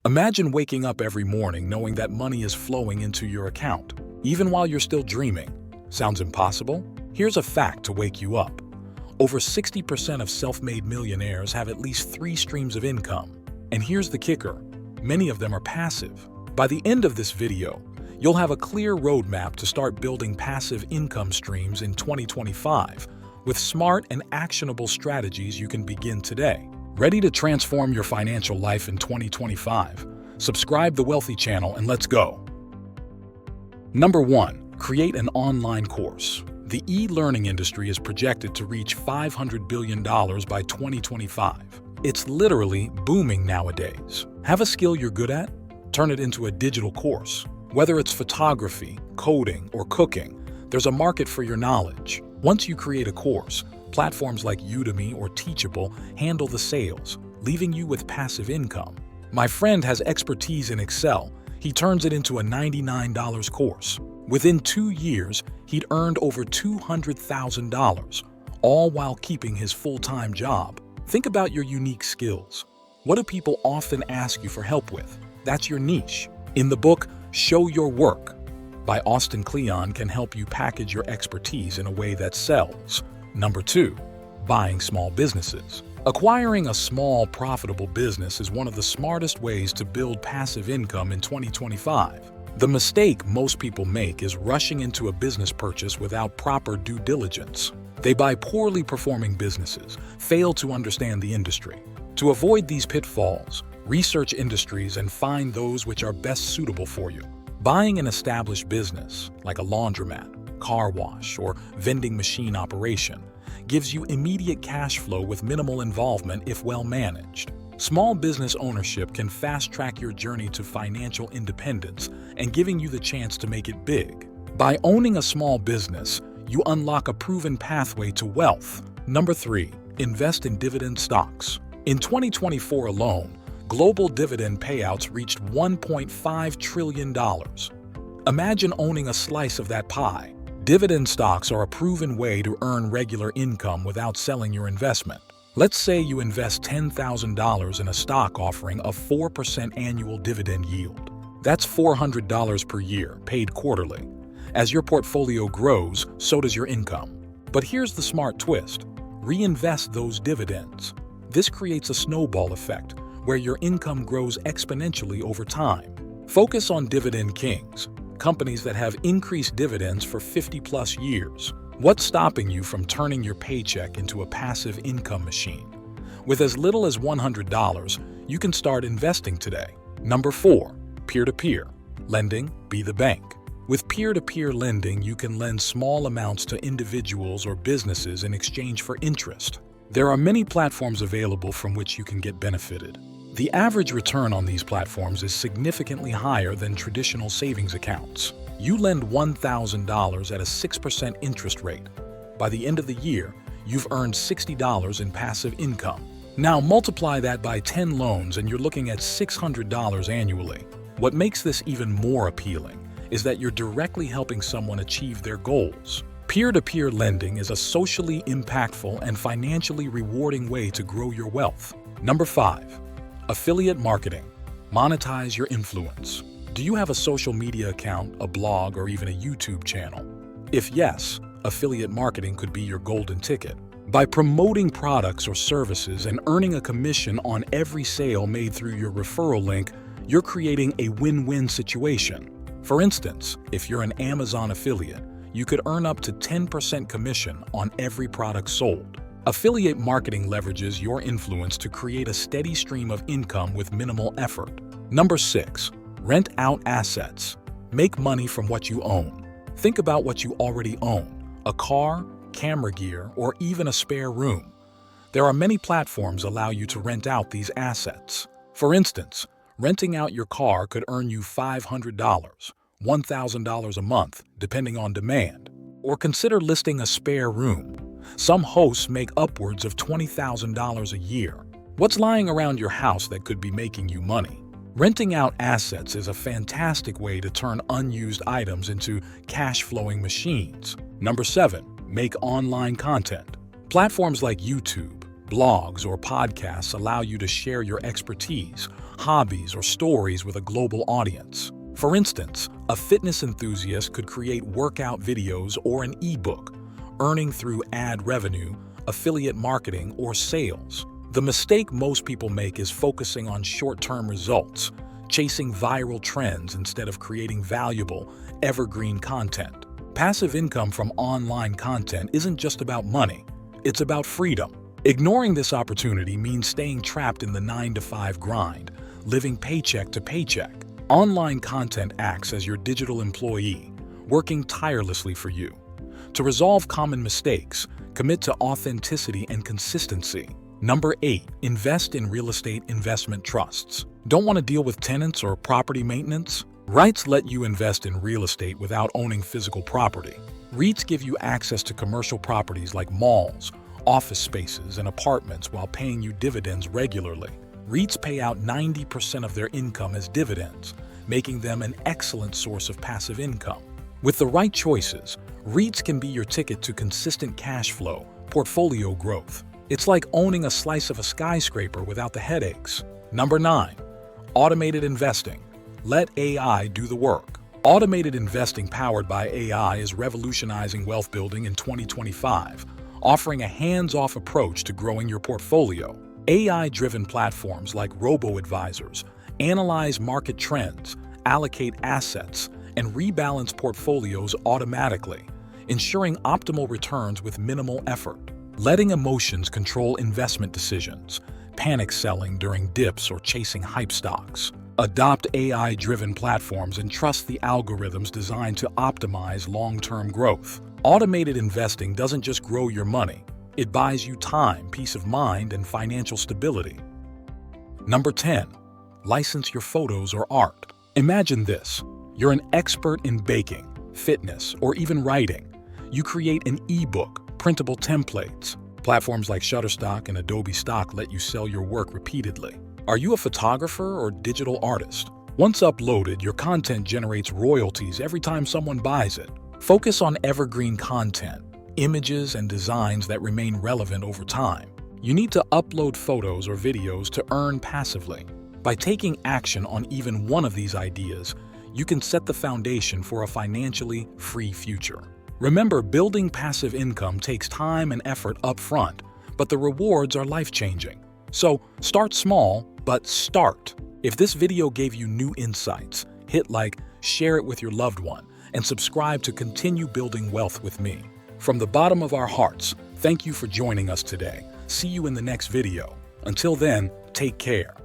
Imagine waking up every morning knowing that money is flowing into your account, even while you're still dreaming. Sounds impossible? Here's a fact to wake you up. Over 60% of self-made millionaires have at least 3 streams of income. And here's the kicker: many of them are passive. By the end of this video, you'll have a clear roadmap to start building passive income streams in 2025 with smart and actionable strategies you can begin today. Ready to transform your financial life in 2025? Subscribe the Wealthy channel and let's go. Number 1. Create an online course. The e-learning industry is projected to reach $500 billion by 2025. It's literally booming nowadays. Have a skill you're good at? Turn it into a digital course. Whether it's photography, coding, or cooking, there's a market for your knowledge. Once you create a course, platforms like Udemy or Teachable handle the sales, leaving you with passive income. My friend has expertise in Excel. He turns it into a $99 course. Within 2 years, he'd earned over $200,000, all while keeping his full-time job. Think about your unique skills. What do people often ask you for help with? That's your niche. In the book, Show Your Work by Austin Kleon can help you package your expertise in a way that sells. Number 2. Buying small businesses. Acquiring a small, profitable business is one of the smartest ways to build passive income in 2025. The mistake most people make is rushing into a business purchase without proper due diligence. They buy poorly performing businesses, fail to understand the industry. To avoid these pitfalls, research industries and find those which are best suitable for you. Buying an established business, like a laundromat, car wash, or vending machine operation, gives you immediate cash flow with minimal involvement if well managed. Small business ownership can fast-track your journey to financial independence and giving you the chance to make it big. By owning a small business, you unlock a proven pathway to wealth. Number 3. Invest in dividend stocks. In 2024 alone, global dividend payouts reached $1.5 trillion. Imagine owning a slice of that pie. Dividend stocks are a proven way to earn regular income without selling your investment. Let's say you invest $10,000 in a stock offering a 4% annual dividend yield. That's $400 per year, paid quarterly. As your portfolio grows, so does your income. But here's the smart twist: reinvest those dividends. This creates a snowball effect, where your income grows exponentially over time. Focus on dividend kings, companies that have increased dividends for 50+ years. What's stopping you from turning your paycheck into a passive income machine? With as little as $100, you can start investing today. Number 4. Peer-to-peer. Lending, be the bank. With peer-to-peer lending, you can lend small amounts to individuals or businesses in exchange for interest. There are many platforms available from which you can get benefited. The average return on these platforms is significantly higher than traditional savings accounts. You lend $1,000 at a 6% interest rate. By the end of the year, you've earned $60 in passive income. Now multiply that by 10 loans and you're looking at $600 annually. What makes this even more appealing is that you're directly helping someone achieve their goals. Peer-to-peer lending is a socially impactful and financially rewarding way to grow your wealth. Number 5. Affiliate marketing. Monetize your influence. Do you have a social media account, a blog, or even a YouTube channel? If yes, affiliate marketing could be your golden ticket. By promoting products or services and earning a commission on every sale made through your referral link, you're creating a win-win situation. For instance, if you're an Amazon affiliate, you could earn up to 10% commission on every product sold. Affiliate marketing leverages your influence to create a steady stream of income with minimal effort. Number 6. Rent out assets. Make money from what you own. Think about what you already own: a car, camera gear, or even a spare room. There are many platforms allow you to rent out these assets. For instance, renting out your car could earn you $500, $1,000 a month, depending on demand. Or consider listing a spare room. Some hosts make upwards of $20,000 a year. What's lying around your house that could be making you money? Renting out assets is a fantastic way to turn unused items into cash-flowing machines. Number 7. Make online content. Platforms like YouTube, blogs, or podcasts allow you to share your expertise, hobbies, or stories with a global audience. For instance, a fitness enthusiast could create workout videos or an ebook, earning through ad revenue, affiliate marketing, or sales. The mistake most people make is focusing on short-term results, chasing viral trends instead of creating valuable, evergreen content. Passive income from online content isn't just about money, it's about freedom. Ignoring this opportunity means staying trapped in the 9-to-5 grind, living paycheck to paycheck. Online content acts as your digital employee, working tirelessly for you. To resolve common mistakes, commit to authenticity and consistency. Number 8, invest in real estate investment trusts. Don't want to deal with tenants or property maintenance? REITs let you invest in real estate without owning physical property. REITs give you access to commercial properties like malls, office spaces, and apartments while paying you dividends regularly. REITs pay out 90% of their income as dividends, making them an excellent source of passive income. With the right choices, REITs can be your ticket to consistent cash flow, portfolio growth. It's like owning a slice of a skyscraper without the headaches. Number 9, automated investing. Let AI do the work. Automated investing powered by AI is revolutionizing wealth building in 2025, offering a hands-off approach to growing your portfolio. AI-driven platforms like robo-advisors analyze market trends, allocate assets, and rebalance portfolios automatically, ensuring optimal returns with minimal effort. Letting emotions control investment decisions, panic selling during dips or chasing hype stocks. Adopt AI-driven platforms and trust the algorithms designed to optimize long-term growth. Automated investing doesn't just grow your money, it buys you time, peace of mind, and financial stability. Number 10, license your photos or art. Imagine this. You're an expert in baking, fitness, or even writing. You create an ebook, printable templates. Platforms like Shutterstock and Adobe Stock let you sell your work repeatedly. Are you a photographer or digital artist? Once uploaded, your content generates royalties every time someone buys it. Focus on evergreen content, images and designs that remain relevant over time. You need to upload photos or videos to earn passively. By taking action on even one of these ideas, you can set the foundation for a financially free future. Remember, building passive income takes time and effort up front, but the rewards are life-changing. So start small, but start. If this video gave you new insights, hit like, share it with your loved one, and subscribe to continue building wealth with me. From the bottom of our hearts, thank you for joining us today. See you in the next video. Until then, take care.